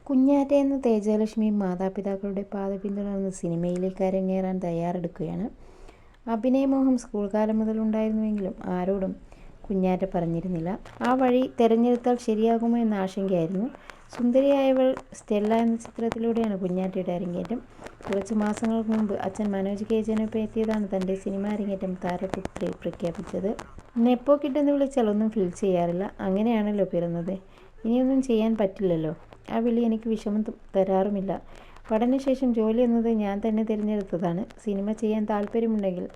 കുഞ്ഞാറ്റ എന്ന തേജലക്ഷ്മി മാതാപിതാക്കളുടെ പാത പിന്തുടർന്ന് സിനിമയിലേക്ക് അരങ്ങേറാൻ തയ്യാറെടുക്കുകയാണ്. അഭിനയമോഹം സ്കൂൾ കാലം മുതൽ ഉണ്ടായിരുന്നുവെങ്കിലും ആരോടും കുഞ്ഞാറ്റ പറഞ്ഞിരുന്നില്ല. ആ വഴി തെരഞ്ഞെടുത്താൽ ശരിയാകുമോ എന്ന ആശങ്കയായിരുന്നു. സുന്ദരിയായവൾ സ്റ്റെല്ല എന്ന ചിത്രത്തിലൂടെയാണ് കുഞ്ഞാറ്റയുടെ അരങ്ങേറ്റം. കുറച്ച് മാസങ്ങൾക്ക് മുമ്പ് അച്ഛൻ മനോജ് കെ ജനൊപ്പം എത്തിയതാണ് തൻ്റെ സിനിമാ അരങ്ങേറ്റം താരപുത്രി പ്രഖ്യാപിച്ചത്. നെപ്പോ കിഡ് എന്ന് വിളിച്ചാൽ ഒന്നും ഫീൽ ചെയ്യാറില്ല. അങ്ങനെയാണല്ലോ പിറന്നത്. ഇനിയൊന്നും ചെയ്യാൻ പറ്റില്ലല്ലോ. ആ വിളി എനിക്ക് വിഷമം തരാറുമില്ല. പഠനശേഷം ജോലി എന്നത് ഞാൻ തന്നെ തിരഞ്ഞെടുത്തതാണ്. സിനിമ ചെയ്യാൻ താല്പര്യമുണ്ടെങ്കിൽ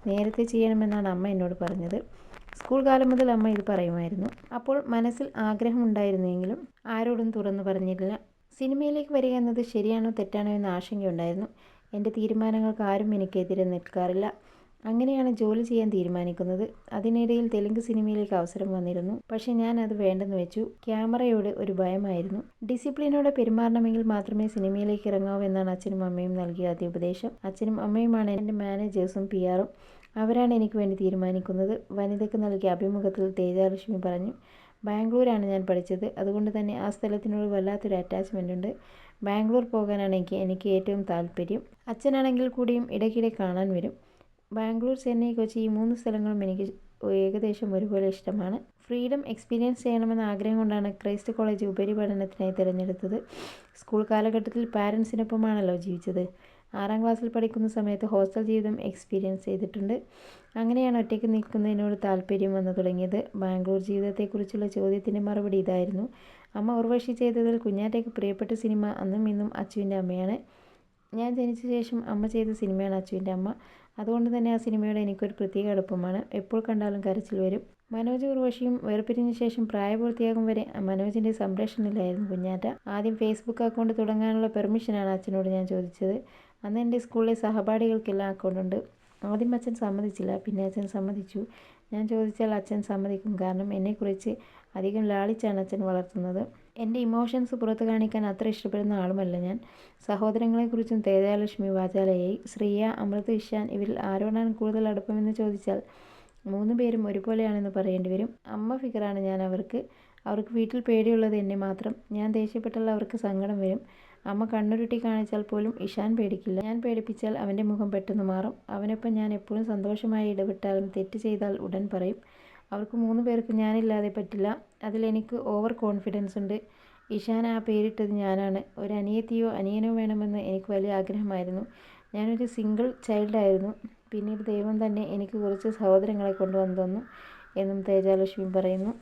നേരത്തെ ചെയ്യണമെന്നാണ് അമ്മ എന്നോട് പറഞ്ഞത്. സ്കൂൾ കാലം മുതൽ അമ്മ ഇത് പറയുമായിരുന്നു. അപ്പോൾ മനസ്സിൽ ആഗ്രഹമുണ്ടായിരുന്നെങ്കിലും ആരോടും തുറന്നു പറഞ്ഞിരുന്നില്ല. സിനിമയിലേക്ക് വരിക എന്നത് ശരിയാണോ തെറ്റാണോ എന്ന ആശങ്കയുണ്ടായിരുന്നു. എൻ്റെ തീരുമാനങ്ങൾക്ക് ആരും എനിക്കെതിരെ നിൽക്കാറില്ല. അങ്ങനെയാണ് ജോലി ചെയ്യാൻ തീരുമാനിക്കുന്നത്. അതിനിടയിൽ തെലുങ്ക് സിനിമയിലേക്ക് അവസരം വന്നിരുന്നു. പക്ഷേ ഞാൻ അത് വേണ്ടെന്ന് വെച്ചു. ക്യാമറയോട് ഒരു ഭയമായിരുന്നു. ഡിസിപ്ലിനോടെ പെരുമാറണമെങ്കിൽ മാത്രമേ സിനിമയിലേക്ക് ഇറങ്ങാവൂ എന്നാണ് അച്ഛനും അമ്മയും നൽകിയ ആദ്യ ഉപദേശം. അച്ഛനും അമ്മയുമാണ് എൻ്റെ മാനേജേഴ്സും PR-ഉം. അവരാണ് എനിക്ക് വേണ്ടി തീരുമാനിക്കുന്നത്. വനിതയ്ക്ക് നൽകിയ അഭിമുഖത്തിൽ തേജലക്ഷ്മി പറഞ്ഞു. ബാംഗ്ലൂരാണ് ഞാൻ പഠിച്ചത്. അതുകൊണ്ട് തന്നെ ആ സ്ഥലത്തിനോട് വല്ലാത്തൊരു അറ്റാച്ച്മെൻ്റ് ഉണ്ട്. ബാംഗ്ലൂർ പോകാനാണ് എനിക്ക് ഏറ്റവും താല്പര്യം. അച്ഛനാണെങ്കിൽ കൂടിയും ഇടയ്ക്കിടെ കാണാൻ വരും. ബാംഗ്ലൂർ, ചെന്നൈ, കൊച്ചി ഈ 3 സ്ഥലങ്ങളും എനിക്ക് ഏകദേശം ഒരുപോലെ ഇഷ്ടമാണ്. ഫ്രീഡം എക്സ്പീരിയൻസ് ചെയ്യണമെന്ന ആഗ്രഹം കൊണ്ടാണ് ക്രൈസ്റ്റ് കോളേജ് ഉപരിപഠനത്തിനായി തിരഞ്ഞെടുത്തത്. സ്കൂൾ കാലഘട്ടത്തിൽ പാരൻസിനൊപ്പമാണല്ലോ ജീവിച്ചത്. 6ാം ക്ലാസ്സിൽ പഠിക്കുന്ന സമയത്ത് ഹോസ്റ്റൽ ജീവിതം എക്സ്പീരിയൻസ് ചെയ്തിട്ടുണ്ട്. അങ്ങനെയാണ് ഒറ്റയ്ക്ക് നിൽക്കുന്നതിനോട് താല്പര്യം വന്നു തുടങ്ങിയത്. ബാംഗ്ലൂർ ജീവിതത്തെക്കുറിച്ചുള്ള ചോദ്യത്തിൻ്റെ മറുപടി ഇതായിരുന്നു. അമ്മ ഉർവശി ചെയ്തതിൽ കുഞ്ഞാറ്റയ്ക്ക് പ്രിയപ്പെട്ട സിനിമ അന്നും ഇന്നും അച്ചുവിൻ്റെ അമ്മയാണ്. ഞാൻ ജനിച്ച ശേഷം അമ്മ ചെയ്ത സിനിമയാണ് അച്ചുവിൻ്റെ അമ്മ. അതുകൊണ്ട് തന്നെ ആ സിനിമയോട് എനിക്കൊരു പ്രത്യേക അടുപ്പമാണ്. എപ്പോൾ കണ്ടാലും കരച്ചിൽ വരും. മനോജ് ഉർവശിയും വേർപിരിഞ്ഞ ശേഷം പ്രായപൂർത്തിയാകും വരെ മനോജിൻ്റെ സംരക്ഷണയിലായിരുന്നു കുഞ്ഞാറ്റ. ആദ്യം ഫേസ്ബുക്ക് അക്കൗണ്ട് തുടങ്ങാനുള്ള പെർമിഷനാണ് അച്ഛനോട് ഞാൻ ചോദിച്ചത്. അന്ന് എൻ്റെ സ്കൂളിലെ സഹപാഠികൾക്കെല്ലാം അക്കൗണ്ടുണ്ട്. ആദ്യം അച്ഛൻ സമ്മതിച്ചില്ല. പിന്നെ അച്ഛൻ സമ്മതിച്ചു. ഞാൻ ചോദിച്ചാൽ അച്ഛൻ സമ്മതിക്കും. കാരണം എന്നെക്കുറിച്ച് അധികം ലാളിച്ചാണ് അച്ഛൻ വളർത്തുന്നത്. എൻ്റെ ഇമോഷൻസ് പുറത്ത് കാണിക്കാൻ അത്ര ഇഷ്ടപ്പെടുന്ന ആളുമല്ല ഞാൻ. സഹോദരങ്ങളെക്കുറിച്ചും തേജലക്ഷ്മി വാചാലയായി. ശ്രീയ, അമൃത്, ഇഷാൻ ഇവരിൽ ആരോടാണ് കൂടുതൽ അടുപ്പമെന്ന് ചോദിച്ചാൽ 3 പേരും ഒരുപോലെയാണെന്ന് പറയേണ്ടി വരും. അമ്മ ഫിഗറാണ് ഞാൻ അവർക്ക്. അവർക്ക് വീട്ടിൽ പേടിയുള്ളത് എന്നെ മാത്രം. ഞാൻ ദേഷ്യപ്പെട്ടാൽ അവർക്ക് സങ്കടം വരും. അമ്മ കണ്ണുരുട്ടി കാണിച്ചാൽ പോലും ഇഷാൻ പേടിക്കില്ല. ഞാൻ പേടിപ്പിച്ചാൽ അവൻ്റെ മുഖം പെട്ടെന്ന് മാറും. അവനൊപ്പം ഞാൻ എപ്പോഴും സന്തോഷമായി ഇടപെട്ടാലും തെറ്റ് ചെയ്താൽ ഉടൻ പറയും. അവർക്ക് 3 പേർക്കും ഞാനില്ലാതെ പറ്റില്ല. അതിൽ എനിക്ക് ഓവർ കോൺഫിഡൻസ് ഉണ്ട്. ഇഷാൻ ആ പേരിട്ടത് ഞാനാണ്. ഒരു അനിയത്തിയോ അനിയനോ വേണമെന്ന് എനിക്ക് വലിയ ആഗ്രഹമായിരുന്നു. ഞാനൊരു സിംഗിൾ ചൈൽഡായിരുന്നു. പിന്നീട് ദൈവം തന്നെ എനിക്ക് കുറച്ച് സഹോദരങ്ങളെ കൊണ്ടുവന്നു തന്നു എന്നും തേജലക്ഷ്മി പറയുന്നു.